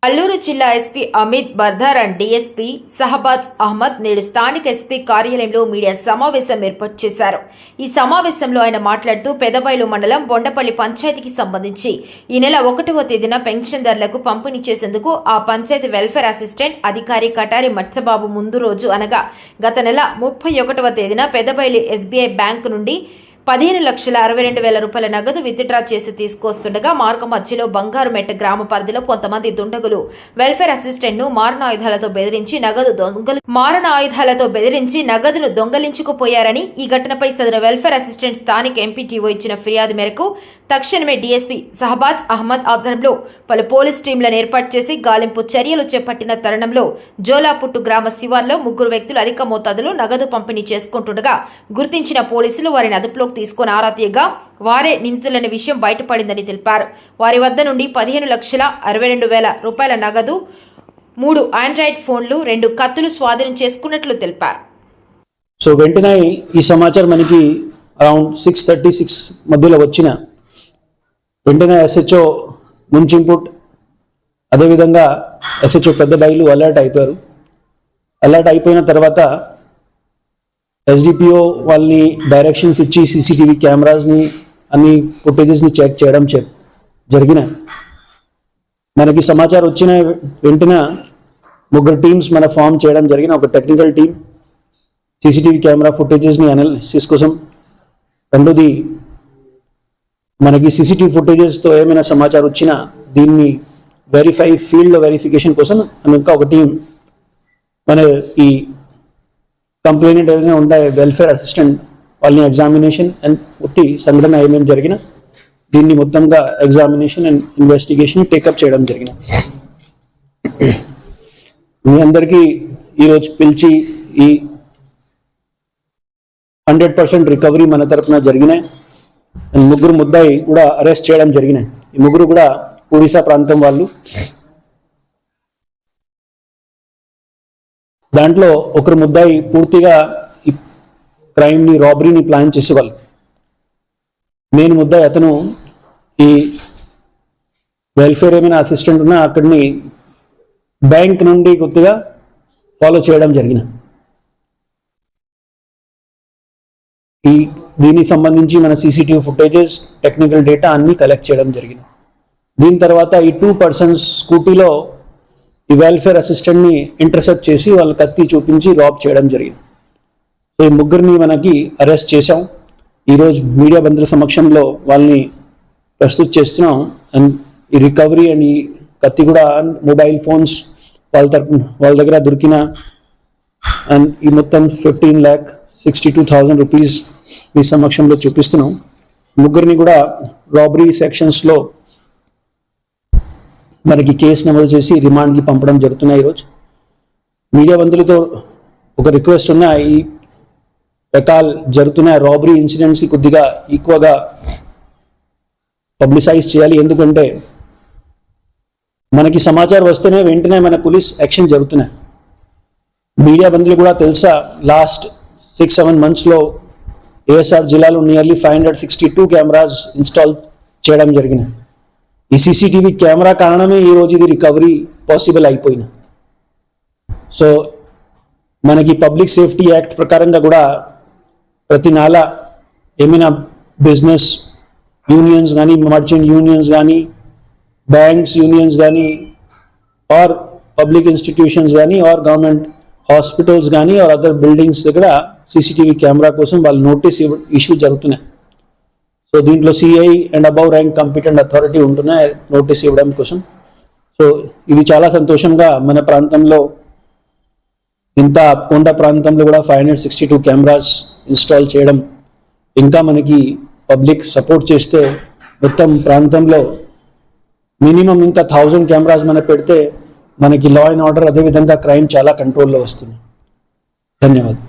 అల్లూరు జిల్లా SP Amit Bardar and DSP Shahbaz Ahmed నేడు స్థానిక ఎస్పీ కార్యాలయంలో మీడియా సమావేశం ఏర్పాటు చేశారు. ఈ సమావేశంలో ఆయన మాట్లాడుతూ పెదబైలు మండలం బొండపల్లి పంచాయతీకి సంబంధించి ఈ నెల 1వ తేదీన పెన్షన్దారులకు పంపిణీ చేసేందుకు ఆ పంచాయతీ వెల్ఫేర్ అసిస్టెంట్ అధికారి కటారి మత్స్యబాబు ముందు రోజు అనగా గత నెల 31వ తేదీన పెదబైలు ఎస్బీఐ బ్యాంకు నుండి 15,62,000 రూపాయల నగదు విత్డ్రా చేసి తీసుకొస్తుండగా మార్గ మధ్యలో బంగారుమెట్ట గ్రామ పరిధిలో కొంతమంది దుండగులు వెల్ఫేర్ అసిస్టెంట్ ను మారణాయుధాలతో బెదిరించి నగదును దొంగలించుకుపోయారని ఈ ఘటనపై సదరు వెల్ఫేర్ అసిస్టెంట్ స్థానిక ఎంపీటీఓ ఇచ్చిన ఫిర్యాదు మేరకు తక్షణమే డీఎస్పీ సహబాజ్ అహ్మద్ ఆధ్వర్యంలో పలు పోలీస్ టీంలను ఏర్పాటు చేసి గాలింపు చర్యలు చేపట్టిన తరుణంలో జోలాపుట్టు గ్రామ శివార్లో 3 వ్యక్తులు అధిక మోతాదులో నగదు పంపిణీ చేసుకుంటుండగా గుర్తించిన పోలీసులు వారిని అదుపులోకి తీసుకుని ఆరా తీయగా వారే నిందితులనే విషయం బయటపడిందని తెలిపారు. వారి వద్ద నుండి 15,62,000 రూపాయల నగదు, 3 ఆండ్రాయిడ్ ఫోన్లు, 2 కత్తులు స్వాధీనం చేసుకున్నట్లు తెలిపారు. సో వెంటనే ఈ సమాచారం మనకి అరౌండ్ 6:36 మధ్యలో వచ్చిన వెంటనే ఎస్హెచ్ఓ ముంచింపుట్ అదేవిధంగా ఎస్హెచ్ఓ పెద్దబైలు అలర్ట్ అయిపోయారు. అలర్ట్ అయిపోయిన తర్వాత ఎస్డిపిఓ వాళ్ళని డైరెక్షన్స్ ఇచ్చి సీసీటీవీ కెమెరాస్ని అన్ని ఫుటేజెస్ని చెక్ చేయడం జరిగినాయి. మనకి సమాచారం వచ్చిన వెంటనే 3 టీమ్స్ మన ఫామ్ చేయడం జరిగిన. ఒక టెక్నికల్ టీం సీసీటీవీ కెమెరా ఫుటేజెస్ని అనాలిసిస్ కోసం, రెండోది మనకి సీసీటీవీ ఫుటేజెస్తో ఏమైనా సమాచారం వచ్చినా దీన్ని ఫీల్డ్లో వెరిఫికేషన్ కోసం ఇంకా ఒక టీం మన ఈ కంప్లైంట్ ఏదైనా ఉంటాయి వెల్ఫేర్ అసిస్టెంట్ వాళ్ళని ఎగ్జామినేషన్ అండ్ పుట్టి సంఘటన ఏమేమి జరిగిన దీన్ని మొత్తంగా ఎగ్జామినేషన్ అండ్ ఇన్వెస్టిగేషన్ టేకప్ చేయడం జరిగిన. మీ అందరికీ ఈరోజు పిలిచి ఈ 100% రికవరీ మన తరఫున జరిగినాయి. 3 ముద్దాయి కూడా అరెస్ట్ చేయడం జరిగినాయి. ఈ 3 కూడా ఒడిశా ప్రాంతం వాళ్ళు. దాంట్లో ఒకరు ముద్దాయి పూర్తిగా ఈ క్రైమ్ని రాబరీని ప్లాన్ చేసేవాళ్ళు. మెయిన్ ముద్దాయి అతను ఈ వెల్ఫేర్ ఏమైనా అసిస్టెంట్ ఉన్నా అక్కడిని బ్యాంక్ నుండి కొద్దిగా ఫాలో చేయడం జరిగిన. దీనికి సంబంధించి మన సీసీటీవీ ఫుటేజెస్ టెక్నికల్ డేటా అన్ని కలెక్ట్ చేయడం జరిగింది. దీని తర్వాత ఈ 2 పర్సన్స్ స్కూటీలో ఈ వెల్ఫేర్ అసిస్టెంట్ని ఇంటర్సెప్ట్ చేసి వాళ్ళ కత్తి చూపించి రాబ్ చేయడం జరిగింది. ఈ 3 మనకి అరెస్ట్ చేశాం. ఈరోజు మీడియా బంధువుల సమక్షంలో వాళ్ళని ప్రస్తుతం చేస్తున్నాం. అండ్ ఈ రికవరీ అండ్ ఈ కత్తి కూడా మొబైల్ ఫోన్స్ వాళ్ళ దగ్గర దొరికిన అండ్ ఈ మొత్తం 15,62,000 రూపీస్ మీ సమక్షంలో చూపిస్తున్నాం. 3 కూడా రాబరీ సెక్షన్స్లో మనకి కేసు నమోదు చేసి రిమాండ్కి పంపడం జరుగుతున్నాయి. ఈరోజు మీడియా బంధువులతో ఒక రిక్వెస్ట్ ఉన్న ఈ రకాల జరుగుతున్న రాబరీ ఇన్సిడెంట్స్కి కొద్దిగా ఎక్కువగా పబ్లిసైజ్ చేయాలి. ఎందుకంటే మనకి సమాచారం వస్తేనే వెంటనే మన పోలీస్ యాక్షన్ జరుగుతున్నాయి. మీడియా బంధువులు కూడా తెలుసా, లాస్ట్ 6-7 monthsలో ఏఎస్ఆర్ జిల్లాలో నియర్లీ 562 కెమెరాస్ ఇన్స్టాల్ చేయడం జరిగినాయి. ఈ సీసీటీవీ కెమెరా కారణమే ఈరోజు ఇది రికవరీ పాసిబుల్ అయిపోయింది. సో మనకి పబ్లిక్ సేఫ్టీ యాక్ట్ ప్రకారంగా కూడా ప్రతి నెల ఏమైనా బిజినెస్ యూనియన్స్ కానీ, మర్చెంట్ యూనియన్స్ కానీ, బ్యాంక్స్ యూనియన్స్ కానీ, ఆర్ పబ్లిక్ ఇన్స్టిట్యూషన్స్ కానీ, ఆర్ గవర్నమెంట్ హాస్పిటల్స్ కానీ ఆర్ అదర్ బిల్డింగ్స్ దగ్గర సీసీటీవీ కెమెరా కోసం వాళ్ళు నోటీస్ ఇష్యూ జరుగుతున్నాయి. సో దీంట్లో CI and above rank competent authority ఉంటున్నాయి నోటీస్ ఇవ్వడం కోసం. సో ఇది చాలా సంతోషంగా మన ప్రాంతంలో ఇంత కొండ ప్రాంతంలో కూడా 562 కెమెరాస్ ఇన్స్టాల్ చేయడం, ఇంకా మనకి పబ్లిక్ సపోర్ట్ చేస్తే మొత్తం ప్రాంతంలో మినిమం ఇంకా 1000 కెమెరాస్ మనం పెడితే మనకి లా అండ్ ఆర్డర్ అదేవిధంగా క్రైమ్ చాలా కంట్రోల్లో వస్తుంది. ధన్యవాదాలు.